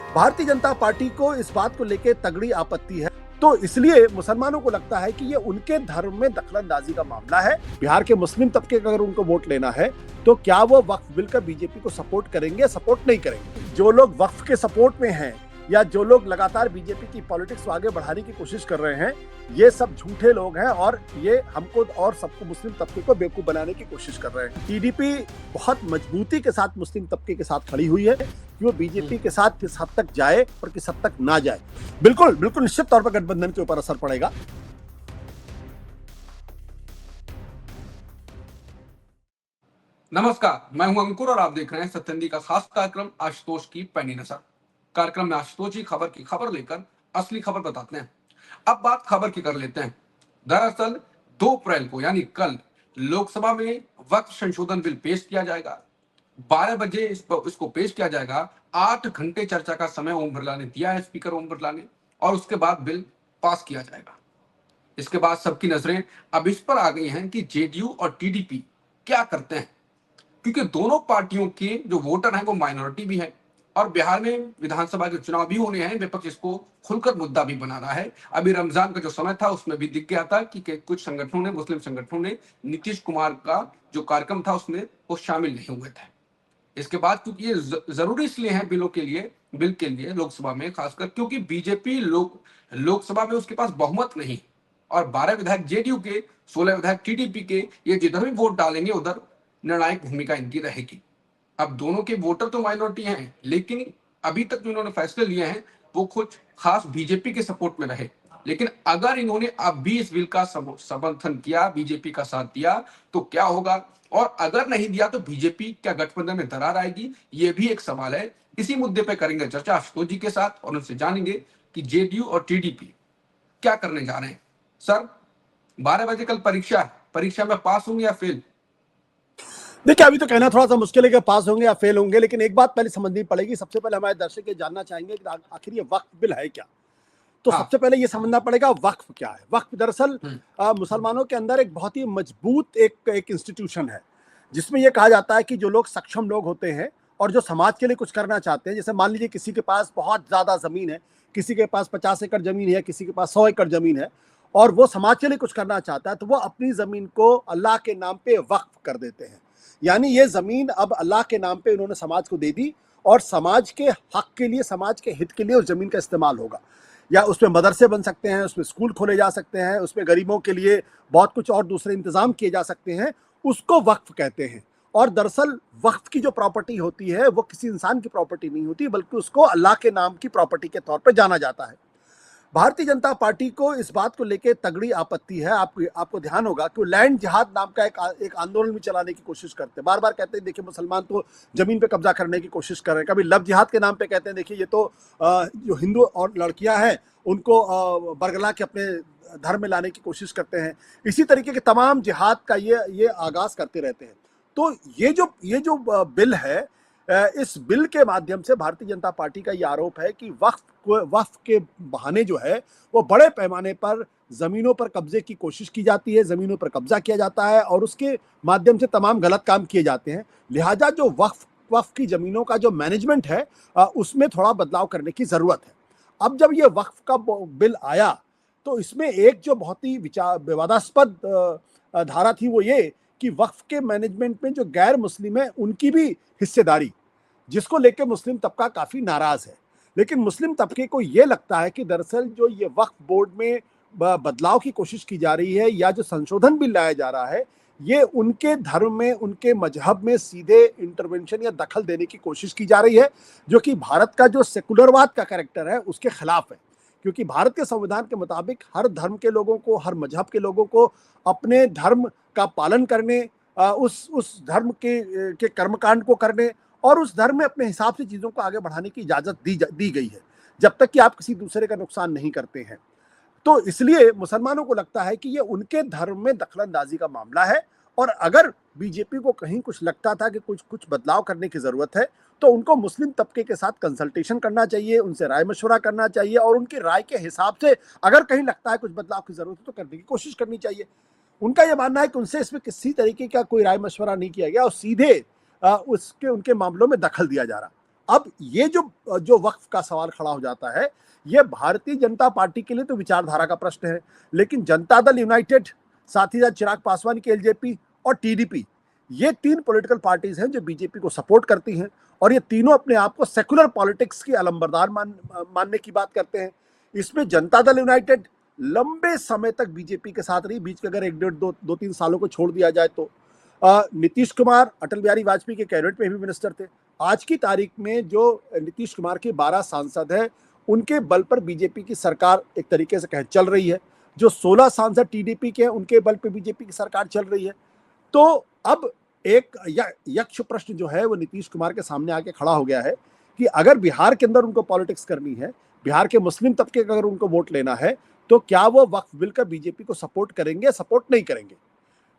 Bharatiya Janata party को इस बात को लेकर तगड़ी आपत्ति है। तो इसलिए मुसलमानों को लगता है कि ये उनके धर्म में दखलंदाजी का मामला है। बिहार के मुस्लिम तबके का अगर उनको वोट लेना है तो क्या वो वक्फ बिल का बीजेपी को सपोर्ट करेंगे या सपोर्ट नहीं करेंगे। जो लोग वक्फ के सपोर्ट में हैं या जो लोग लगातार बीजेपी की पॉलिटिक्स को आगे बढ़ाने की कोशिश कर रहे हैं, ये सब झूठे लोग हैं और ये हमको और सबको मुस्लिम तबके को बेवकूफ बनाने की कोशिश कर रहे हैं। टीडीपी बहुत मजबूती के साथ मुस्लिम तबके के साथ खड़ी हुई है कि वो बीजेपी के साथ किस हद तक जाए और किस हद तक ना जाए। बिल्कुल बिल्कुल निश्चित तौर पर गठबंधन के ऊपर असर पड़ेगा। नमस्कार, मैं हूं अंकुर और आप देख रहे हैं सत्येंद्र का खास कार्यक्रम आशुतोष की पैनी नजर। कार्यक्रम में आशुतोष जी खबर की खबर लेकर असली खबर बताते हैं। अब बात खबर की कर लेते हैं। दरअसल 2 अप्रैल को यानी कल लोकसभा में वक्फ संशोधन बिल पेश किया जाएगा। 12 बजे इसको पेश किया जाएगा। 8 घंटे चर्चा का समय ओम बिरला ने दिया है, स्पीकर ओम बिरला ने, और उसके बाद बिल पास किया जाएगा। इसके बाद सबकी नजरें अब इस पर आ गई हैं कि जेडीयू और टीडीपी क्या करते हैं, क्योंकि दोनों पार्टियों के जो वोटर हैं वो माइनॉरिटी भी है और बिहार में विधानसभा के चुनाव भी होने हैं। विपक्ष इसको खुलकर मुद्दा भी बना रहा है। अभी रमजान का जो समय था उसमें भी दिख गया था कि कुछ संगठनों ने, मुस्लिम संगठनों ने नीतीश कुमार का जो कार्यक्रम था उसमें वो शामिल नहीं हुए थे। इसके बाद क्योंकि ये जरूरी इसलिए है बिल के लिए लोकसभा में, खासकर क्योंकि बीजेपी लोकसभा में उसके पास बहुमत नहीं और 12 विधायक जेडीयू के, 16 विधायक टीडीपी के, ये जिधर भी वोट डालेंगे उधर निर्णायक भूमिका इनकी रहेगी। अब दोनों के वोटर तो माइनॉरिटी हैं, लेकिन अभी तक जो इन्होंने फैसले लिए हैं वो कुछ खास बीजेपी के सपोर्ट में रहे। लेकिन अगर इन्होंने अब भी इस बिल का समर्थन किया, बीजेपी का साथ दिया, तो क्या होगा, और अगर नहीं दिया तो बीजेपी क्या गठबंधन में दरार आएगी, ये भी एक सवाल है। इसी मुद्दे पर करेंगे चर्चा आशुतोष जी के साथ और उनसे जानेंगे कि जेडीयू और टीडीपी क्या करने जा रहे हैं। सर, 12 बजे कल परीक्षा है, परीक्षा में पास होंगे या फेल? देखिए, अभी तो कहना थोड़ा सा मुश्किल है कि पास होंगे या फेल होंगे, लेकिन एक बात पहले समझनी पड़ेगी। सबसे पहले हमारे दर्शक ये जानना चाहेंगे कि आखिर ये वक्फ बिल है क्या। तो सबसे पहले ये समझना पड़ेगा वक्फ क्या है। वक्फ दरअसल मुसलमानों के अंदर एक बहुत ही मजबूत एक इंस्टीट्यूशन है, जिसमें यह कहा जाता है कि जो लोग सक्षम लोग होते हैं और जो समाज के लिए कुछ करना चाहते हैं, जैसे मान लीजिए किसी के पास बहुत ज्यादा जमीन है, किसी के पास 50 एकड़ जमीन है, किसी के पास 100 एकड़ जमीन है और वो समाज के लिए कुछ करना चाहता है, तो वो अपनी जमीन को अल्लाह के नाम पे वक्फ कर देते हैं। यानी ये जमीन अब अल्लाह के नाम पे उन्होंने समाज को दे दी और समाज के हक के लिए, समाज के हित के लिए उस जमीन का इस्तेमाल होगा। या उसमें मदरसे बन सकते हैं, उसमें स्कूल खोले जा सकते हैं, उसमें गरीबों के लिए बहुत कुछ और दूसरे इंतजाम किए जा सकते हैं, उसको वक्फ कहते हैं। और दरअसल वक्फ की जो प्रॉपर्टी होती है वो किसी इंसान की प्रॉपर्टी नहीं होती, बल्कि उसको अल्लाह के नाम की प्रॉपर्टी के तौर पर जाना जाता है। भारतीय जनता पार्टी को इस बात को लेकर तगड़ी आपत्ति है। आपको ध्यान होगा कि वो लैंड जिहाद नाम का एक आंदोलन भी चलाने की कोशिश करते हैं। बार बार कहते हैं देखिए मुसलमान तो जमीन पे कब्जा करने की कोशिश कर रहे हैं। कभी लव जिहाद के नाम पे कहते हैं देखिए ये तो जो हिंदू और लड़कियां हैं उनको बरगला के अपने धर्म में लाने की कोशिश करते हैं। इसी तरीके के तमाम जिहाद का ये आगाज करते रहते हैं। तो ये जो बिल है, इस बिल के माध्यम से भारतीय जनता पार्टी का ये आरोप है कि वक्फ के बहाने जो है वो बड़े पैमाने पर जमीनों पर कब्जे की कोशिश की जाती है, जमीनों पर कब्जा किया जाता है और उसके माध्यम से तमाम गलत काम किए जाते हैं। लिहाजा जो वक्फ की जमीनों का जो मैनेजमेंट है उसमें थोड़ा बदलाव करने की जरूरत है। अब जब ये वक्फ का बिल आया तो इसमें एक जो बहुत ही विवादास्पद धारा थी वो ये कि वक्फ के मैनेजमेंट में जो गैर मुस्लिम है उनकी भी हिस्सेदारी, जिसको लेकर मुस्लिम तबका काफी नाराज है। लेकिन मुस्लिम तबके को यह लगता है कि दरअसल जो ये वक्फ बोर्ड में बदलाव की कोशिश की जा रही है या जो संशोधन भी लाया जा रहा है, ये उनके धर्म में, उनके मजहब में सीधे इंटरवेंशन या दखल देने की कोशिश की जा रही है, जो कि भारत का जो सेकुलरवाद का कैरेक्टर है उसके खिलाफ है। क्योंकि भारत के संविधान के मुताबिक हर धर्म के लोगों को, हर मजहब के लोगों को अपने धर्म का पालन करने, उस धर्म के कर्मकांड को करने और उस धर्म में अपने हिसाब से चीजों को आगे बढ़ाने की इजाजत दी गई है, जब तक कि आप किसी दूसरे का नुकसान नहीं करते हैं। तो इसलिए मुसलमानों को लगता है कि ये उनके धर्म में दखलंदाजी का मामला है और अगर बीजेपी को कहीं कुछ लगता था कि कुछ बदलाव करने की जरूरत है तो उनको मुस्लिम तबके के साथ कंसल्टेशन करना चाहिए, उनसे राय मशवरा करना चाहिए और उनकी राय के हिसाब से अगर कहीं लगता है कुछ बदलाव की जरूरत है तो करने की कोशिश करनी चाहिए। उनका यह मानना है कि उनसे इसमें किसी तरीके का कोई राय मशवरा नहीं किया गया और सीधे उनके मामलों में दखल दिया जा रहा। अब ये जो जो वक्फ का सवाल खड़ा हो जाता है, ये भारतीय जनता पार्टी के लिए तो विचारधारा का प्रश्न है, लेकिन जनता दल यूनाइटेड, साथ ही साथ चिराग पासवान की एलजेपी और टीडीपी, ये तीन पॉलिटिकल पार्टीज हैं जो बीजेपी को सपोर्ट करती हैं, और ये तीनों अपने आप को सेकुलर पॉलिटिक्स की अलंबरदार मानने की बात करते हैं। इसमें जनता दल यूनाइटेड लंबे समय तक बीजेपी के साथ रही, बीच के अगर एक डेढ़ दो तीन सालों को छोड़ दिया जाए तो नीतीश कुमार अटल बिहारी वाजपेयी के कैबिनेट में भी मिनिस्टर थे। आज की तारीख में जो नीतीश कुमार के 12 सांसद हैं, उनके बल पर बीजेपी की सरकार एक तरीके से कह चल रही है। जो 16 सांसद टीडीपी के हैं, उनके बल पर बीजेपी की सरकार चल रही है। तो अब एक यक्ष प्रश्न जो है वो नीतीश कुमार के सामने आके खड़ा हो गया है कि अगर बिहार के अंदर उनको पॉलिटिक्स करनी है, बिहार के मुस्लिम तबके का अगर उनको वोट लेना है, तो क्या वो वक्फ बिल का बीजेपी को सपोर्ट करेंगे, सपोर्ट नहीं करेंगे।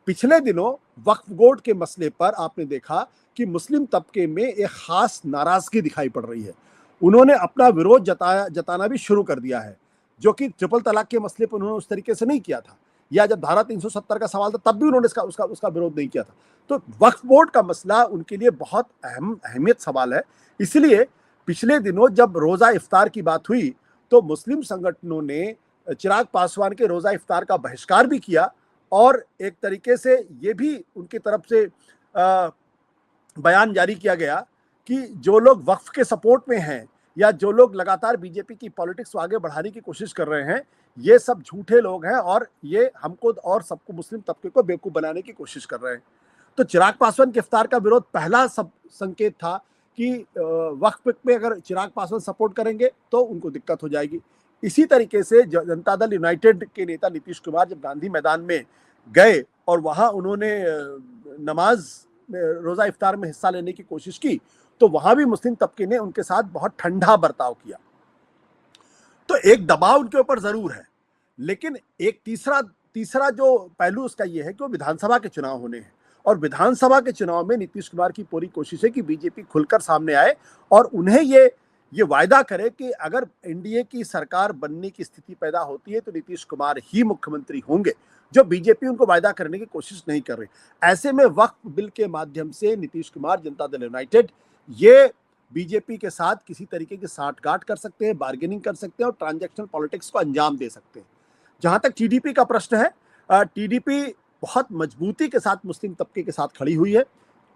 पिछले दिनों वक्फ बोर्ड के मसले पर आपने देखा कि मुस्लिम तबके में एक खास नाराजगी दिखाई पड़ रही है। उन्होंने अपना विरोध जताना भी शुरू कर दिया है, जो कि ट्रिपल तलाक के मसले पर उन्होंने उस तरीके से नहीं किया था, या जब धारा 370 का सवाल था तब भी उन्होंने उसका विरोध नहीं किया था। तो वक्फ बोर्ड का मसला उनके लिए बहुत अहमियत सवाल है। इसलिए पिछले दिनों जब रोजा इफ्तार की बात हुई, तो मुस्लिम संगठनों ने चिराग पासवान के रोजा इफ्तार का बहिष्कार भी किया, और एक तरीके से ये भी उनकी तरफ से बयान जारी किया गया कि जो लोग वक्फ के सपोर्ट में हैं, या जो लोग लगातार बीजेपी की पॉलिटिक्स को आगे बढ़ाने की कोशिश कर रहे हैं, ये सब झूठे लोग हैं, और ये हमको और सबको, मुस्लिम तबके को बेवकूफ बनाने की कोशिश कर रहे हैं। तो चिराग पासवान के इफ्तार का विरोध पहला सब संकेत था कि वक्फ में अगर चिराग पासवान सपोर्ट करेंगे तो उनको दिक्कत हो जाएगी। इसी तरीके से जनता दल यूनाइटेड के नेता नीतीश कुमार जब गांधी मैदान में गए और वहां उन्होंने नमाज रोजा इफ्तार में हिस्सा लेने की कोशिश की, तो वहां भी मुस्लिम तबके ने उनके साथ बहुत ठंडा बर्ताव किया। तो एक दबाव उनके ऊपर जरूर है, लेकिन एक तीसरा जो पहलू उसका यह है कि वो विधानसभा के चुनाव होने हैं, और विधानसभा के चुनाव में नीतीश कुमार की पूरी कोशिश है कि बीजेपी खुलकर सामने आए और उन्हें ये वायदा करे कि अगर एनडीए की सरकार बनने की स्थिति पैदा होती है तो नीतीश कुमार ही मुख्यमंत्री होंगे, जो बीजेपी उनको वायदा करने की कोशिश नहीं कर रही। ऐसे में वक्फ बिल के माध्यम से नीतीश कुमार, जनता दल यूनाइटेड, ये बीजेपी के साथ किसी तरीके की साठगांठ कर सकते हैं, बार्गेनिंग कर सकते हैं और ट्रांजैक्शनल पॉलिटिक्स को अंजाम दे सकते हैं। जहां तक टीडीपी का प्रश्न है, टीडीपी बहुत मजबूती के साथ मुस्लिम तबके के साथ खड़ी हुई है,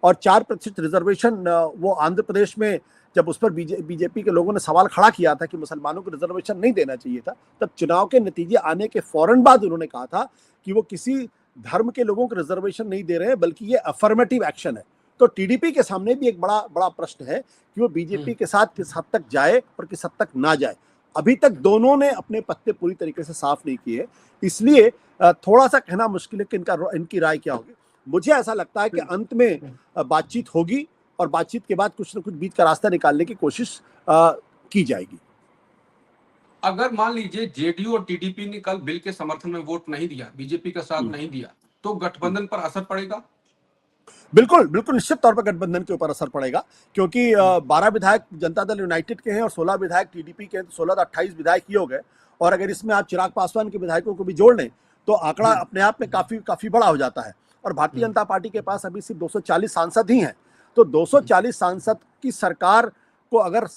और 4% रिजर्वेशन वो आंध्र प्रदेश में जब उस पर बीजेपी के लोगों ने सवाल खड़ा किया था कि मुसलमानों को रिजर्वेशन नहीं देना चाहिए था, तब चुनाव के नतीजे आने के फौरन बाद उन्होंने कहा था कि वो किसी धर्म के लोगों को रिजर्वेशन नहीं दे रहे हैं, बल्कि ये अफर्मेटिव एक्शन है। तो टीडीपी के सामने भी एक बड़ा प्रश्न है कि वो बीजेपी के साथ किस हद तक जाए और किस हद तक ना जाए। अभी तक दोनों ने अपने पत्ते पूरी तरीके से साफ नहीं किए, इसलिए थोड़ा सा कहना मुश्किल है कि इनकी राय क्या होगी। मुझे ऐसा लगता है कि अंत में बातचीत होगी, और बातचीत के बाद कुछ न कुछ बीच का रास्ता निकालने की कोशिश की जाएगी। अगर मान लीजिए जेडीयू और टीडीपी ने कल बिल के समर्थन में वोट नहीं दिया, बीजेपी का साथ नहीं दिया, तो गठबंधन पर असर पड़ेगा? बिल्कुल बिल्कुल, निश्चित तौर पर गठबंधन के ऊपर असर पड़ेगा, क्योंकि 12 विधायक जनता दल यूनाइटेड के हैं और 16 विधायक टीडीपी के हैं, तो 16 तो 28 विधायक ही हो गए। और अगर इसमें आप चिराग पासवान के विधायकों को भी जोड़ लें तो आंकड़ा अपने आप में काफी बड़ा हो जाता है। और भारतीय जनता पार्टी के पास अभी सिर्फ 240 सांसद ही हैं, तो 240 सांसद की सरकार को अगर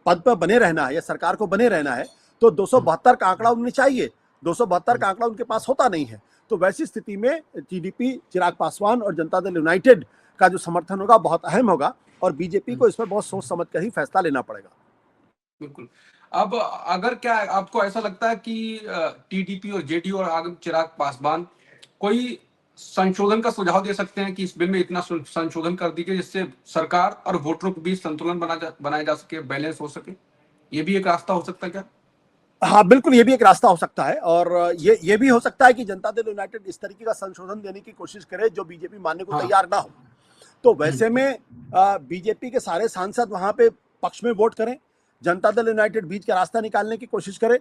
पद पर बने रहना है या सरकार को बने रहना है, तो 272 का आंकड़ा उन्हें चाहिए। 272 का आंकड़ा उनके पास होता नहीं है। तो वैसी स्थिति में टीडीपी, चिराग पासवान और जनता दल यूनाइटेड का जो समर्थन होगा बहुत अहम होगा, और बीजेपी को इस पर बहुत सोच समझ कर ही फैसला लेना पड़ेगा। बिल्कुल। अब अगर क्या आपको ऐसा लगता है कि टीडीपी और जेडीयू और आगे चिराग पासवान कोई संशोधन का सुझाव दे सकते हैं कि इस बिल में इतना संशोधन कर दीजिए जिससे सरकार और वोटरों के बीच संतुलन बनाया जा सके, बैलेंस हो सके? ये भी एक रास्ता हो सकता है क्या? हाँ बिल्कुल, ये भी एक रास्ता हो सकता है, और ये भी हो सकता है कि जनता दल यूनाइटेड इस तरीके का संशोधन देने की कोशिश करे जो बीजेपी मानने को तैयार ना हो। तो वैसे में बीजेपी के सारे सांसद वहां पे पक्ष में वोट करें, जनता दल यूनाइटेड बीच का रास्ता निकालने की कोशिश करे,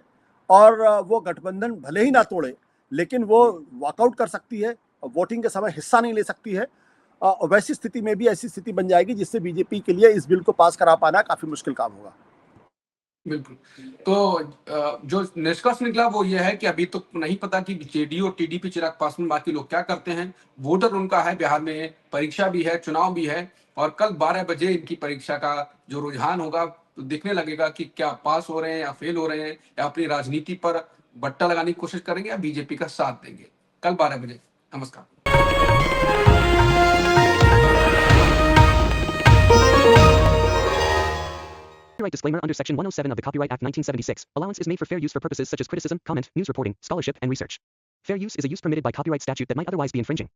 और वो गठबंधन भले ही ना तोड़े, लेकिन वो वॉकआउट कर सकती है, वोटिंग के समय हिस्सा नहीं ले सकती है। वैसी स्थिति में भी ऐसी स्थिति बन जाएगी जिससे बीजेपी के लिए इस बिल को पास करा पाना काफी मुश्किल काम होगा। बिल्कुल। तो जो निष्कर्ष निकला वो ये है कि अभी तो नहीं पता कि जेडीयू और टीडीपी, चिराग पासवान, बाकी लोग क्या करते हैं। वोटर उनका है, बिहार में परीक्षा भी है, चुनाव भी है, और कल 12 बजे इनकी परीक्षा का जो रुझान होगा तो देखने लगेगा कि क्या पास हो रहे हैं या फेल हो रहे हैं या अपनी राजनीति पर बट्टा लगाने की कोशिश करेंगे या बीजेपी का साथ देंगे। कल 12 बजे। नमस्कार। Copyright disclaimer under Section 107 of the Copyright Act 1976. Allowance is made for fair use for purposes such as criticism, comment, news reporting, scholarship, and research. Fair use is a use permitted by copyright statute that might otherwise be infringing.